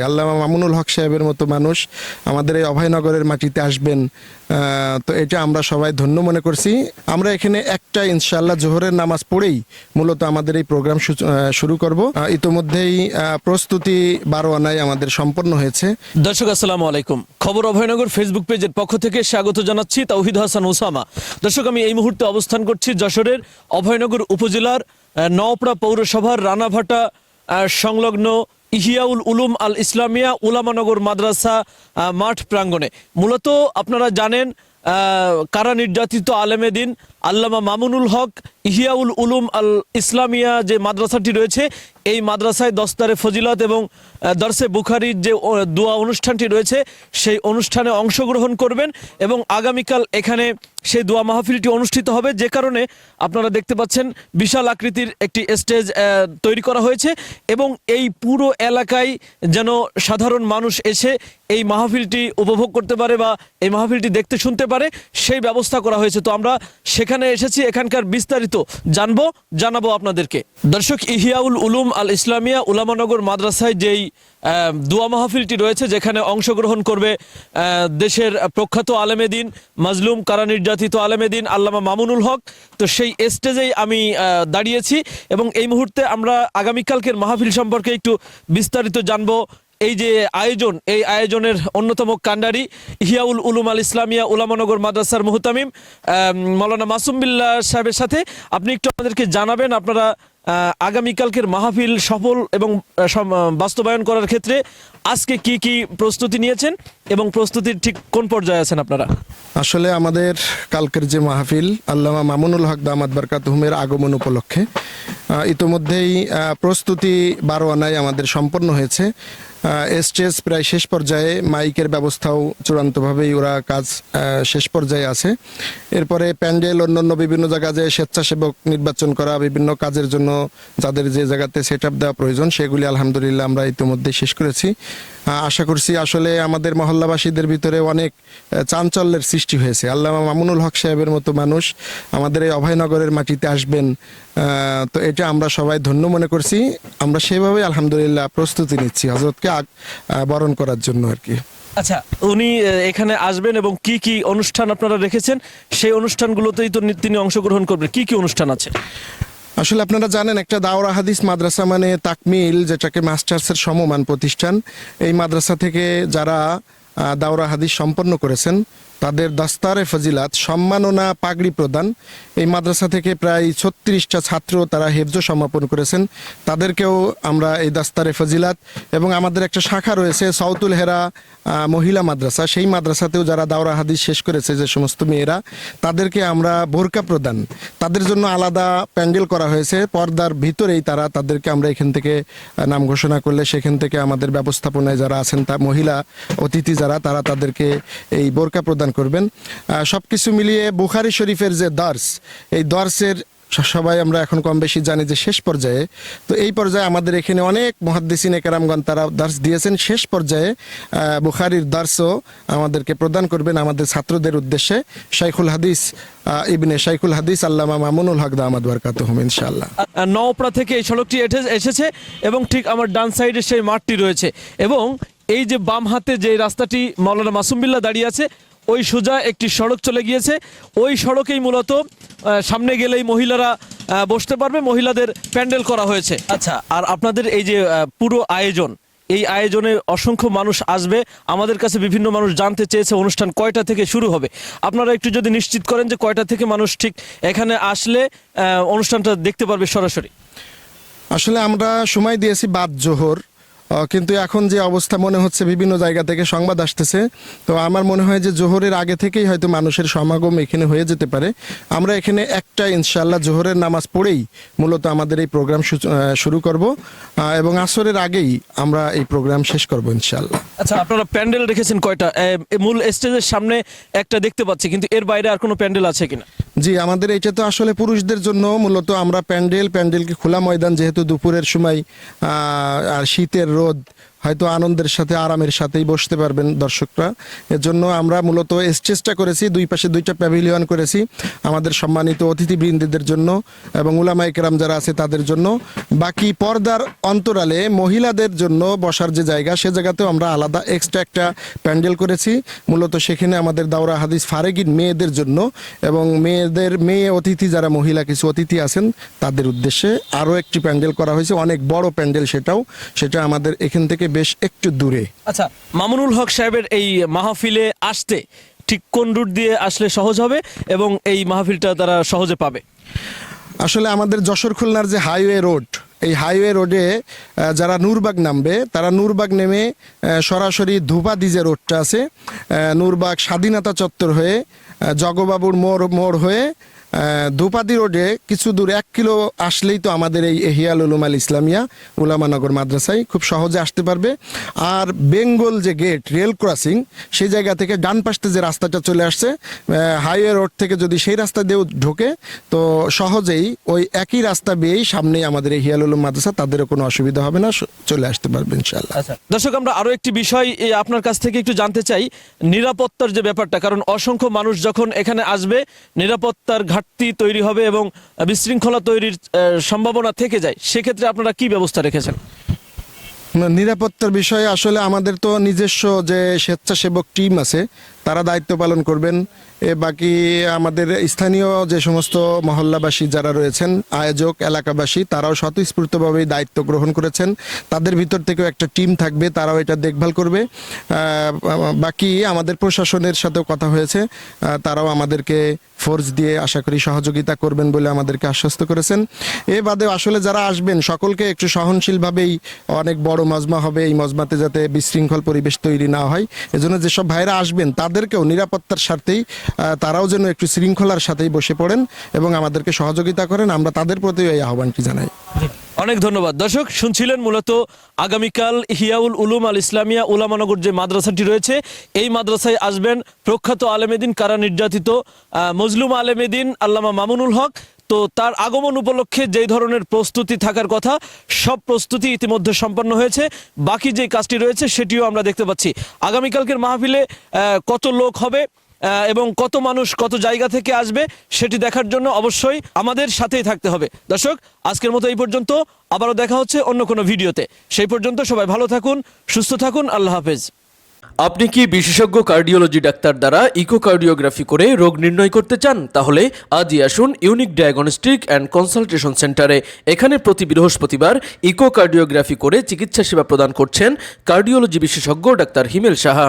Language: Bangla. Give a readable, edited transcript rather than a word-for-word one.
আল্লামা মামুনুল হক সাহেবের মতো মানুষ আমাদের এই অভয়নগরের মাটিতে আসবেন, তো এটা আমরা সবাই ধন্য মনে করছি। আমরা এখানে একটা ইনশাআল্লাহ জোহরের নামাজ পড়েই মূলত আমাদের এই প্রোগ্রাম শুরু করব। ইতোমধ্যেই প্রস্তুতি 12 আনায় আমাদের সম্পন্ন হয়েছে। দর্শক আসসালামু আলাইকুম, খবর অভয়নগর ফেসবুক পেজের পক্ষ থেকে স্বাগত জানাচ্ছি তাওহিদ হাসান ওসামা। দর্শক, আমি এই মুহূর্তে অবস্থান করছি যশোরের অভয়নগর উপজেলার নওপাড়া পৌরসভার রানাভাটা সংলগ্ন ইহিয়াউল উলুম আল ইসলামিয়া উলামানগর মাদ্রাসা মাঠ প্রাঙ্গণে। মূলত আপনারা জানেন কারা নির্যাতিত আলেমে দিন আল্লামা মামুনুল হক ইহিয়াউল উলুম আল ইসলামিয়া যে মাদ্রাসাটি রয়েছে, এই মাদ্রাসায় দস্তারে ফজিলত এবং দরসে বুখারির যে দোয়া অনুষ্ঠানটি রয়েছে সেই অনুষ্ঠানে অংশগ্রহণ করবেন এবং আগামীকাল এখানে সেই দোয়া মাহফিলটি অনুষ্ঠিত হবে, যে কারণে আপনারা দেখতে পাচ্ছেন বিশাল আকৃতির একটি স্টেজ তৈরি করা হয়েছে এবং এই পুরো এলাকায় যেন সাধারণ মানুষ এসে এই মাহফিলটি উপভোগ করতে পারে বা এই মাহফিলটি দেখতে শুনতে পারে, সেই ব্যবস্থা করা হয়েছে। তো আমরা সেখানে এসেছি, এখানকার বিস্তারিত জানাবো আপনাদেরকে। দর্শক, ইহিয়াউল উলুম আল ইসলামিয়া উলামানগর মাদ্রাসায় যেই দোয়া মাহফিলটি রয়েছে, যেখানে অংশগ্রহণ করবে দেশের প্রখ্যাত আলেমে দিন মাজলুম কারা নির্যাতিত আলেমে দিন আল্লামা মামুনুল হক, তো সেই স্টেজেই আমি দাঁড়িয়েছি এবং এই মুহূর্তে আমরা আগামীকালকের মাহফিল সম্পর্কে একটু বিস্তারিত জানবো। এই যে আয়োজন, এই আয়োজনের অন্যতম কান্ডারি ইহিয়াউল উলুম আল ইসলামিয়া উলামানগর মাদ্রাসার মুহতামিম মাওলানা মাসুম বিল্লাহ সাহেবের সাথে আপনি একটু আমাদেরকে জানাবেন, আপনারা আগামীকালকের মাহফিল সফল এবং বাস্তবায়ন করার ক্ষেত্রে আজকে কি কি প্রস্তুতি নিয়েছেন এবং প্রস্তুতির ঠিক কোন পর্যায়ে আছেন আপনারা? আসলে আমাদের কালকের যে মাহফিল আল্লামা মামুনুল হক দামাত বারকাতুহুমের আগমন উপলক্ষে ইতোমধ্যেই প্রস্তুতি 12 আনায় আমাদের সম্পন্ন হয়েছে। স্টেজ প্রায় শেষ পর্যায়ে, মাইকের ব্যবস্থাও চূড়ান্তভাবেই ওরা কাজ শেষ পর্যায়ে আছে। এরপরে প্যান্ডেল, অন্যান্য বিভিন্ন জায়গায় যে স্বেচ্ছাসেবক নির্বাচন করা, বিভিন্ন কাজের জন্য যাদের যে জায়গাতে সেট আপ দেওয়া প্রয়োজন সেগুলি আলহামদুলিল্লাহ আমরা ইতিমধ্যেই শেষ করেছি। আশা করছি আসলে আমাদের মহল্লাবাসীদের ভিতরে অনেক চাঞ্চল্যের সৃষ্টি হয়েছে। আল্লামা মামুনুল হক সাহেবের মতো মানুষ আমাদের এই অভয়নগরের মাটিতে আসবেন, তো এটা আমরা সবাই ধন্য মনে করছি। আমরা সেভাবে আলহামদুলিল্লাহ প্রস্তুতি নিচ্ছি হযরতকে বরণ করার জন্য আর কি। আচ্ছা, উনি এখানে আসবেন এবং কি কি অনুষ্ঠান আপনারা রেখেছেন সেই অনুষ্ঠানগুলোতেই তো তিনি অংশগ্রহণ করবেন, কি কি অনুষ্ঠান আছে? আসলে আপনারা জানেন একটা দাওরা হাদিস মাদ্রাসা মানে তাকমিল, যেটাকে মাস্টার্সের সমমান প্রতিষ্ঠান। এই মাদ্রাসা থেকে যারা দাওরা হাদিস সম্পন্ন করেছেন তাদের দাস্তারে ফজিলাত সম্মাননা পাগড়ি প্রদান। এই মাদ্রাসা থেকে প্রায় 36টা ছাত্র তারা হেফজ সমাপন করেছেন, তাদেরকেও আমরা এই দাস্তারে ফজিলাত, এবং আমাদের একটা শাখা রয়েছে সাউতুল হেরা মহিলা মাদ্রাসা, সেই মাদ্রাসাতেও যারা দাওরা হাদিস শেষ করেছে যে সমস্ত মেয়েরা, তাদেরকে আমরা বোরকা প্রদান, তাদের জন্য আলাদা প্যান্ডেল করা হয়েছে পর্দার ভিতরেই। তাদেরকে আমরা এখান থেকে নাম ঘোষণা করলে সেখান থেকে আমাদের ব্যবস্থাপনায় যারা আছেন তা মহিলা অতিথি যারা, তারা তাদেরকে এই বোরকা প্রদান করবেন। সবকিছু মিলিয়ে বুখারী শরীফের যে দর্স, এই দর্সের সবাই আমরা এখন কম বেশি জানি যে শেষ পর্যায়ে, তো এই পর্যায়ে আমাদের এখানে অনেক মুহাদ্দিসিনে কেরামগণ তারা দর্স দিয়েছেন। শেষ পর্যায়ে বুখারীর দর্সও আমাদেরকে প্রদান করবেন আমাদের ছাত্রদের উদ্দেশ্যে শাইখুল হাদিস ইবনে শাইখুল হাদিস আল্লামা মামুনুল হক দামাত বারকাতুহুম ইনশাআল্লাহ। নওপাড়া থেকে এই সড়কটি এসেছে এবং ঠিক আমার ডান সাইডে সেই মাঠটি রয়েছে এবং এই যে বাম হাতে যে রাস্তাটি মাওলানা মাসুম বিল্লাহ দাঁড়িয়ে আছে, ওই সোজা একটি সড়ক চলে গিয়েছে, ওই সড়কেই মূলত সামনে গেলেই মহিলারা বসতে পারবে, মহিলাদের প্যান্ডেল করা হয়েছে। আচ্ছা, আর আপনাদের এই যে পুরো আয়োজন, এই আয়োজনে অসংখ্য মানুষ আসবে, আমাদের কাছে বিভিন্ন মানুষ জানতে চেয়েছে অনুষ্ঠান কয়টা থেকে শুরু হবে। আপনারা একটু যদি নিশ্চিত করেন যে কয়টা থেকে মানুষ ঠিক এখানে আসলে অনুষ্ঠানটা দেখতে পারবে সরাসরি। আসলে আমরা সময় দিয়েছি বাদ জোহর, কিন্তু এখন যে অবস্থা মনে হচ্ছে বিভিন্ন জায়গা থেকে সংবাদ আসতেছে, তো আমার মনে হয় যে জোহরের আগে থেকেই হয়তো মানুষের সমাগম এখানে হয়ে যেতে পারে। আমরা এখানে একটা ইনশাআল্লাহ জোহরের নামাজ পড়েই মূলত আমাদের এই প্রোগ্রাম শুরু করব এবং আসরের আগেই আমরা এই প্রোগ্রাম শেষ করব ইনশাআল্লাহ। আচ্ছা, আপনারা প্যান্ডেল রেখেছেন কয়টা? মূল স্টেজের সামনে একটা দেখতে পাচ্ছি, কিন্তু এর বাইরে আর কোনো প্যান্ডেল আছে কিনা? জি, আমাদের এটা তো আসলে পুরুষদের জন্য মূলত আমরা প্যান্ডেলকে খোলা ময়দান, যেহেতু দুপুরের সময় আর শীতের রোদ হয়তো আনন্দের সাথে আরামের সাথেই বসতে পারবেন দর্শকরা। এর জন্য আমরা মূলত চেষ্টা করেছি, দুই পাশে 2টা প্যাভিলিয়ন করেছি আমাদের সম্মানিত অতিথিবৃন্দদের জন্য এবং উলামায়ে কেরাম যারা আছে তাদের জন্য। বাকি পর্দার অন্তরালে মহিলাদের জন্য বসার যে জায়গা, সে জায়গাতেও আমরা আলাদা এক্সট্রা একটা প্যান্ডেল করেছি। মূলত সেখানে আমাদের দাওরা হাদিস ফারেগিন মেয়েদের জন্য এবং মেয়ে অতিথি যারা মহিলা কিছু অতিথি আছেন তাদের উদ্দেশ্যে আরও একটি প্যান্ডেল করা হয়েছে, অনেক বড় প্যান্ডেল। সেটা আমাদের এখান থেকে বেশ একটু দূরে। আচ্ছা, মামুনুল হক সাহেবের এই মাহফিলে আসতে ঠিক কোন রুট দিয়ে আসলে সহজ হবে এবং এই মাহফিলটা তারা সহজে পাবে? আসলে আমাদের যশোর খুলনার যে হাইওয়ে রোড, এই হাইওয়ে রোডে যারা নূরবাগ নামবে তারা নূরবাগ নেমে সরাসরি ধুপাদি যে রোডটা আছে, নূরবাগ স্বাধীনতা চত্বর হয়ে জগবাবুর মোড় হয়ে ধুপাদি রোডে কিছু দূর 1 কিলো আসলেই তো আমাদের এই ইহিয়াল উলুম আল ইসলামিয়া উলামানগর মাদ্রাসায় খুব সহজে আসতে পারবে। আর বেঙ্গল যে গেট রেল ক্রসিং, সেই জায়গা থেকে ডান পাশে যে রাস্তাটা চলে আসছে হাইওয়ে রোড থেকে, যদি সেই রাস্তা দিয়েও ঢোকে তো সহজেই ওই একই রাস্তা বেয়েই সামনেই আমাদের ইহিয়াল উলুম মাদ্রাসা, তাদেরও কোনো অসুবিধা হবে না, চলে আসতে পারবে ইনশাআল্লাহ। আচ্ছা দর্শক, আমরা আরো একটি বিষয় আপনার কাছ থেকে একটু জানতে চাই, নিরাপত্তার যে ব্যাপারটা, কারণ অসংখ্য মানুষ যখন এখানে আসবে নিরাপত্তার ঘাটতি তৈরি হবে এবং বিশৃঙ্খলা তৈরির সম্ভাবনা থেকে যায়, সেক্ষেত্রে আপনারা কি ব্যবস্থা রেখেছেন? নিরাপত্তার বিষয়ে আসলে আমাদের তো নিজস্ব যে স্বেচ্ছাসেবক টিম আছে তারা দায়িত্ব পালন করবেন। বাকি আমাদের স্থানীয় যে সমস্ত মহল্লাবাসী যারা রয়েছেন, আয়োজক এলাকাবাসী, তারাও স্বতঃস্ফূর্তভাবেই দায়িত্ব গ্রহণ করেছেন। তাদের ভিতর থেকেও একটা টিম থাকবে, তারাও এটা দেখভাল করবে। বাকি আমাদের প্রশাসনের সাথেও কথা হয়েছে, তারাও আমাদেরকে ফোর্স দিয়ে আশা করি সহযোগিতা করবেন বলে আমাদেরকে আশ্বস্ত করেছেন। এ বাদে আসলে যারা আসবেন সকলকে একটু সহনশীলভাবেই, অনেক বড় মজমা হবে, এই মজমাতে যাতে বিশৃঙ্খল পরিবেশ তৈরি না হয়, এজন্য যেসব ভাইরা আসবেন তাদেরকেও নিরাপত্তার স্বার্থেই তারাও যেন একটু শৃঙ্খলার সাথেই বসে পড়েন এবং আমাদেরকে সহযোগিতা করেন, আমরা তাদের প্রতিও এই আহ্বানটি জানাই। অনেক ধন্যবাদ। দর্শক শুনছিলেন মূলত আগামীকাল ইহিয়াউল উলুম আল ইসলামিয়া উলামানগর যে মাদ্রাসাটি রয়েছে, এই মাদ্রাসায় আসবেন প্রখ্যাত আলেমেদিন, কারা নির্যাতিত মজলুম আলেমেদিন আল্লামা মামুনুল হক। তো তার আগমন উপলক্ষে যেই ধরনের প্রস্তুতি থাকার কথা, সব প্রস্তুতি ইতিমধ্যে সম্পন্ন হয়েছে। বাকি যে কাজটি রয়েছে সেটিও আমরা দেখতে পাচ্ছি। আগামীকালকের মাহফিলে কত লোক হবে এবং কত মানুষ কত জায়গা থেকে আসবে সেটি দেখার জন্য অবশ্যই আমাদের সাথেই থাকতে হবে। দর্শক, আজকের মতো এই পর্যন্ত, আবারও দেখা হচ্ছে অন্য কোনো ভিডিওতে। সেই পর্যন্ত সবাই ভালো থাকুন, সুস্থ থাকুন, আল্লাহ হাফেজ। আপনি কি বিশেষজ্ঞ কার্ডিওলজি ডাক্তার দ্বারা ইকোকার্ডিওগ্রাফি করে রোগ নির্ণয় করতে চান? তাহলে আজই আসুন ইউনিক ডায়াগনস্টিক অ্যান্ড কনসালটেশন সেন্টারে। এখানে প্রতি বৃহস্পতিবার ইকোকার্ডিওগ্রাফি করে চিকিৎসা সেবা প্রদান করছেন কার্ডিওলজি বিশেষজ্ঞ ডাক্তার হিমেল সাহা।